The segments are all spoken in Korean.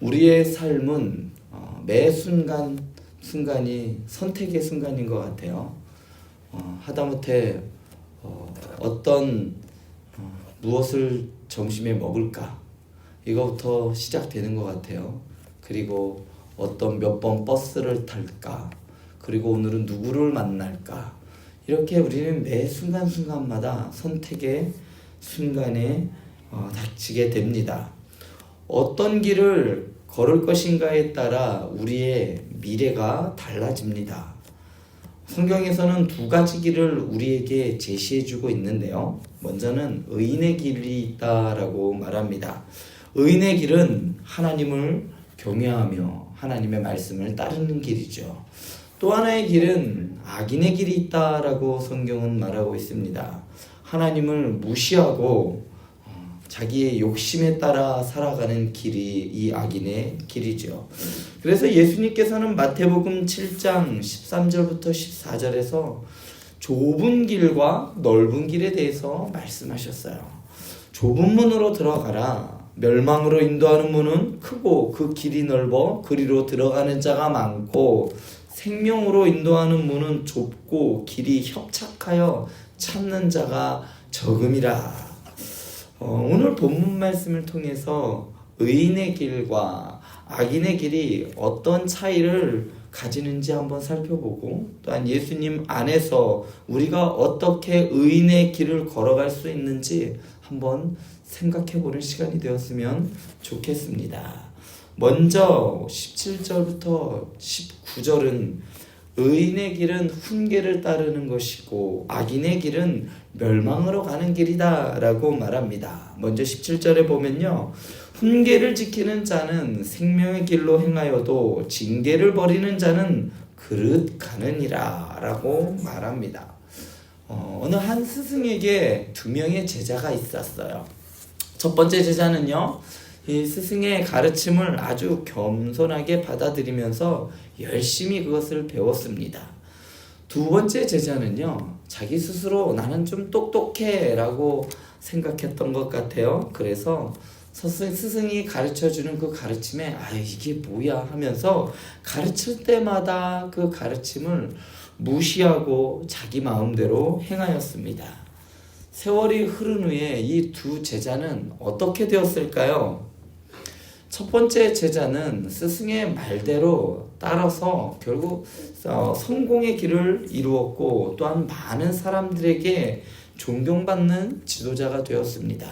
우리의 삶은 매 순간이 선택의 순간인 것 같아요. 하다못해 어떤 무엇을 점심에 먹을까 이거부터 시작되는 것 같아요. 그리고 어떤 몇 번 버스를 탈까, 그리고 오늘은 누구를 만날까, 이렇게 우리는 매 순간순간마다 선택의 순간에 닥치게 됩니다. 어떤 길을 걸을 것인가에 따라 우리의 미래가 달라집니다. 성경에서는 두 가지 길을 우리에게 제시해주고 있는데요. 먼저는 의인의 길이 있다라고 말합니다. 의인의 길은 하나님을 경외하며 하나님의 말씀을 따르는 길이죠. 또 하나의 길은 악인의 길이 있다라고 성경은 말하고 있습니다. 하나님을 무시하고 자기의 욕심에 따라 살아가는 길이 이 악인의 길이죠. 그래서 예수님께서는 마태복음 7장 13절부터 14절에서 좁은 길과 넓은 길에 대해서 말씀하셨어요. 좁은 문으로 들어가라. 멸망으로 인도하는 문은 크고 그 길이 넓어 그리로 들어가는 자가 많고, 생명으로 인도하는 문은 좁고 길이 협착하여 찾는 자가 적음이라. 오늘 본문 말씀을 통해서 의인의 길과 악인의 길이 어떤 차이를 가지는지 한번 살펴보고, 또한 예수님 안에서 우리가 어떻게 의인의 길을 걸어갈 수 있는지 한번 생각해보는 시간이 되었으면 좋겠습니다. 먼저 17절부터 19절은 의인의 길은 훈계를 따르는 것이고 악인의 길은 멸망으로 가는 길이다 라고 말합니다. 먼저 17절에 보면요, 훈계를 지키는 자는 생명의 길로 행하여도 징계를 버리는 자는 그릇 가느니라 라고 말합니다. 어느 한 스승에게 두 명의 제자가 있었어요. 첫 번째 제자는요, 이 스승의 가르침을 아주 겸손하게 받아들이면서 열심히 그것을 배웠습니다. 두 번째 제자는요, 자기 스스로 나는 좀 똑똑해 라고 생각했던 것 같아요. 그래서 스승이 가르쳐주는 그 가르침에 이게 뭐야 하면서 가르칠 때마다 그 가르침을 무시하고 자기 마음대로 행하였습니다. 세월이 흐른 후에 이 두 제자는 어떻게 되었을까요? 첫 번째 제자는 스승의 말대로 따라서 결국 성공의 길을 이루었고, 또한 많은 사람들에게 존경받는 지도자가 되었습니다.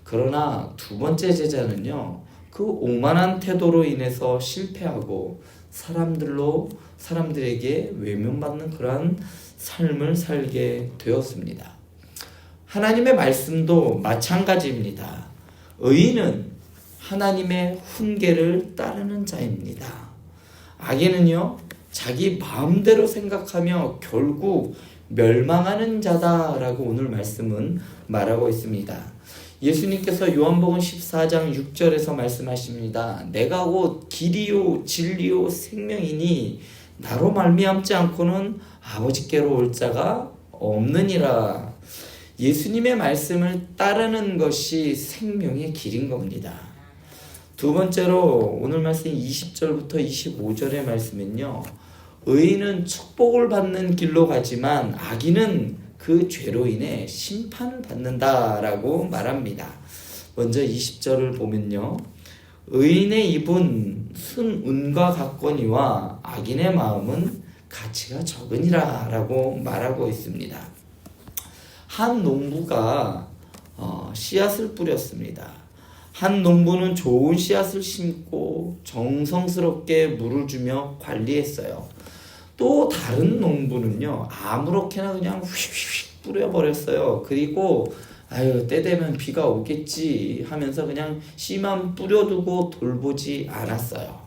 그러나 두 번째 제자는요, 그 오만한 태도로 인해서 실패하고 사람들에게 외면받는 그러한 삶을 살게 되었습니다. 하나님의 말씀도 마찬가지입니다. 의인은 하나님의 훈계를 따르는 자입니다. 악인은요, 자기 마음대로 생각하며 결국 멸망하는 자다라고 오늘 말씀은 말하고 있습니다. 예수님께서 요한복음 14장 6절에서 말씀하십니다. 내가 곧 길이요 진리요 생명이니 나로 말미암지 않고는 아버지께로 올 자가 없느니라. 예수님의 말씀을 따르는 것이 생명의 길인 겁니다. 두 번째로 오늘 말씀 20절부터 25절의 말씀은요, 의인은 축복을 받는 길로 가지만 악인은 그 죄로 인해 심판을 받는다라고 말합니다. 먼저 20절을 보면요, 의인의 입은 순운과 같거니와 악인의 마음은 가치가 적으니라 라고 말하고 있습니다. 한 농부가 씨앗을 뿌렸습니다. 한 농부는 좋은 씨앗을 심고 정성스럽게 물을 주며 관리했어요. 또 다른 농부는요, 아무렇게나 그냥 휙휙 뿌려버렸어요. 그리고 때 되면 비가 오겠지 하면서 그냥 씨만 뿌려두고 돌보지 않았어요.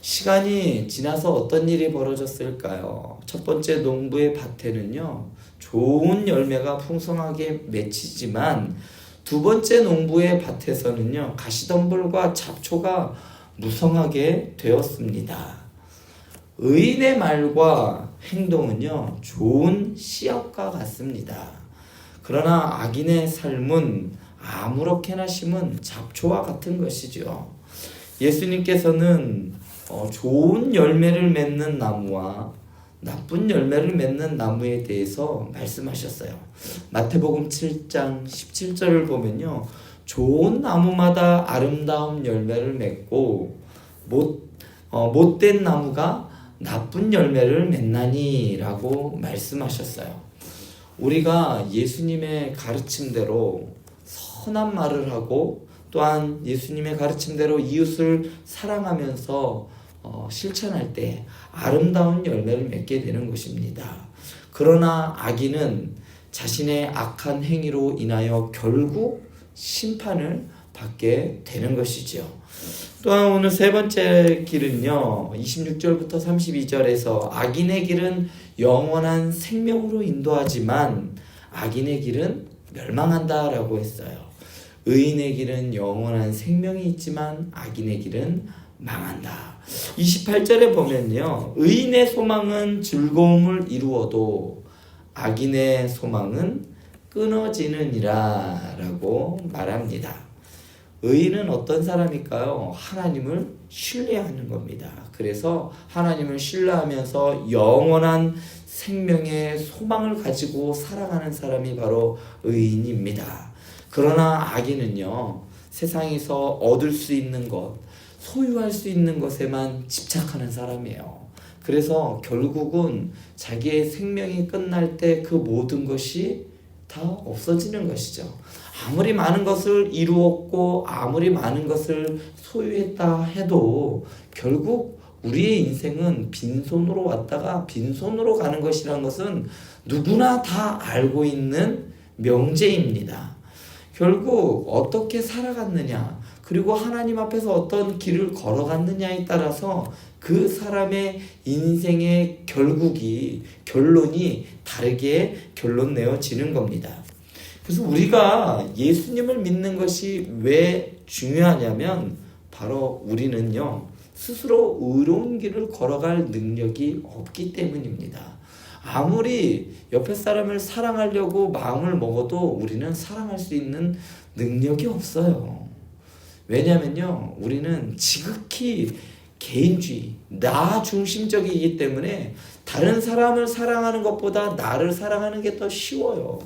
시간이 지나서 어떤 일이 벌어졌을까요? 첫 번째 농부의 밭에는요, 좋은 열매가 풍성하게 맺히지만 두 번째 농부의 밭에서는요, 가시덤불과 잡초가 무성하게 되었습니다. 의인의 말과 행동은요, 좋은 씨앗과 같습니다. 그러나 악인의 삶은 아무렇게나 심은 잡초와 같은 것이죠. 예수님께서는 좋은 열매를 맺는 나무와 나쁜 열매를 맺는 나무에 대해서 말씀하셨어요. 마태복음 7장 17절을 보면요, 좋은 나무마다 아름다운 열매를 맺고 못된 나무가 나쁜 열매를 맺나니 라고 말씀하셨어요. 우리가 예수님의 가르침대로 선한 말을 하고 또한 예수님의 가르침대로 이웃을 사랑하면서 실천할 때 아름다운 열매를 맺게 되는 것입니다. 그러나 악인은 자신의 악한 행위로 인하여 결국 심판을 받게 되는 것이죠. 또한 오늘 세 번째 길은요, 26절부터 32절에서 악인의 길은 영원한 생명으로 인도하지만 악인의 길은 멸망한다 라고 했어요. 의인의 길은 영원한 생명이 있지만 악인의 길은 망한다. 28절에 보면요, 의인의 소망은 즐거움을 이루어도 악인의 소망은 끊어지느니라 라고 말합니다. 의인은 어떤 사람일까요? 하나님을 신뢰하는 겁니다. 그래서 하나님을 신뢰하면서 영원한 생명의 소망을 가지고 살아가는 사람이 바로 의인입니다. 그러나 악인은요, 세상에서 얻을 수 있는 것, 소유할 수 있는 것에만 집착하는 사람이에요. 그래서 결국은 자기의 생명이 끝날 때 그 모든 것이 다 없어지는 것이죠. 아무리 많은 것을 이루었고 아무리 많은 것을 소유했다 해도 결국 우리의 인생은 빈손으로 왔다가 빈손으로 가는 것이라는 것은 누구나 다 알고 있는 명제입니다. 결국 어떻게 살아갔느냐, 그리고 하나님 앞에서 어떤 길을 걸어갔느냐에 따라서 그 사람의 인생의 결론이 다르게 결론 내어지는 겁니다. 그래서 우리가 예수님을 믿는 것이 왜 중요하냐면 바로 우리는요, 스스로 의로운 길을 걸어갈 능력이 없기 때문입니다. 아무리 옆에 사람을 사랑하려고 마음을 먹어도 우리는 사랑할 수 있는 능력이 없어요. 왜냐면요, 우리는 지극히 개인주의, 나 중심적이기 때문에 다른 사람을 사랑하는 것보다 나를 사랑하는 게 더 쉬워요.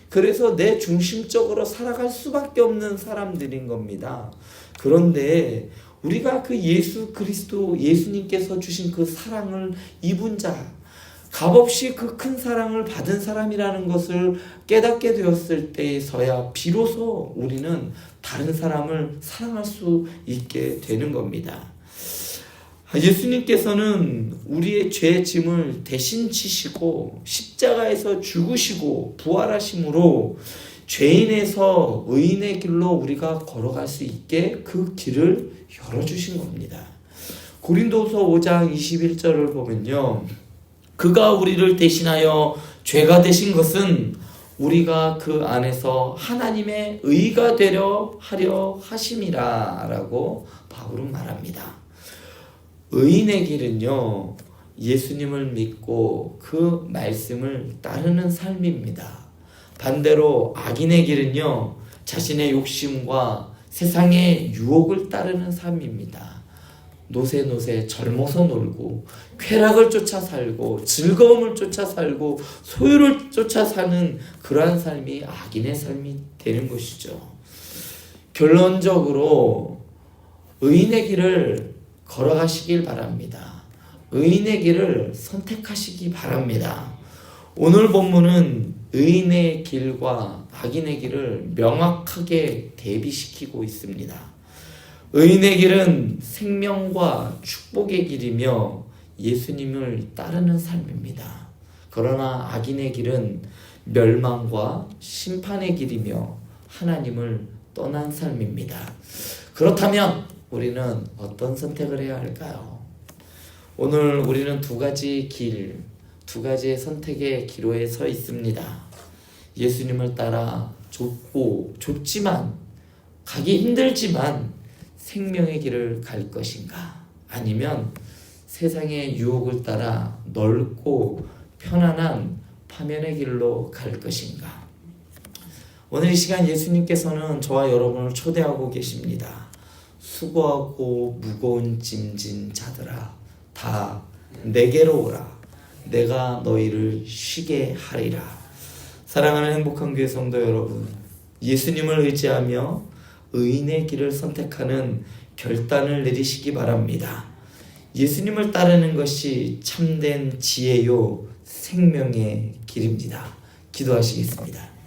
그래서 내 중심적으로 살아갈 수밖에 없는 사람들인 겁니다. 그런데 우리가 그 예수 그리스도, 예수님께서 주신 그 사랑을 입은 자, 값없이 그 큰 사랑을 받은 사람이라는 것을 깨닫게 되었을 때에서야 비로소 우리는 다른 사람을 사랑할 수 있게 되는 겁니다. 예수님께서는 우리의 죄 짐을 대신 지시고 십자가에서 죽으시고 부활하심으로 죄인에서 의인의 길로 우리가 걸어갈 수 있게 그 길을 열어주신 겁니다. 고린도서 5장 21절을 보면요, 그가 우리를 대신하여 죄가 되신 것은 우리가 그 안에서 하나님의 의가 되려 하려 하심이라 라고 바울은 말합니다. 의인의 길은요, 예수님을 믿고 그 말씀을 따르는 삶입니다. 반대로 악인의 길은요, 자신의 욕심과 세상의 유혹을 따르는 삶입니다. 노세 젊어서 놀고 쾌락을 쫓아 살고 즐거움을 쫓아 살고 소유를 쫓아 사는 그러한 삶이 악인의 삶이 되는 것이죠. 결론적으로 의인의 길을 걸어가시길 바랍니다. 의인의 길을 선택하시기 바랍니다. 오늘 본문은 의인의 길과 악인의 길을 명확하게 대비시키고 있습니다. 의인의 길은 생명과 축복의 길이며 예수님을 따르는 삶입니다. 그러나 악인의 길은 멸망과 심판의 길이며 하나님을 떠난 삶입니다. 그렇다면 우리는 어떤 선택을 해야 할까요? 오늘 우리는 두 가지의 선택의 기로에 서 있습니다. 예수님을 따라 좁지만, 가기 힘들지만 생명의 길을 갈 것인가? 아니면 세상의 유혹을 따라 넓고 편안한 파멸의 길로 갈 것인가? 오늘 이 시간 예수님께서는 저와 여러분을 초대하고 계십니다. 수고하고 무거운 짐진 자들아 다 내게로 오라. 내가 너희를 쉬게 하리라. 사랑하는 행복한 교회 성도 여러분, 예수님을 의지하며 의인의 길을 선택하는 결단을 내리시기 바랍니다. 예수님을 따르는 것이 참된 지혜요 생명의 길입니다. 기도하시겠습니다.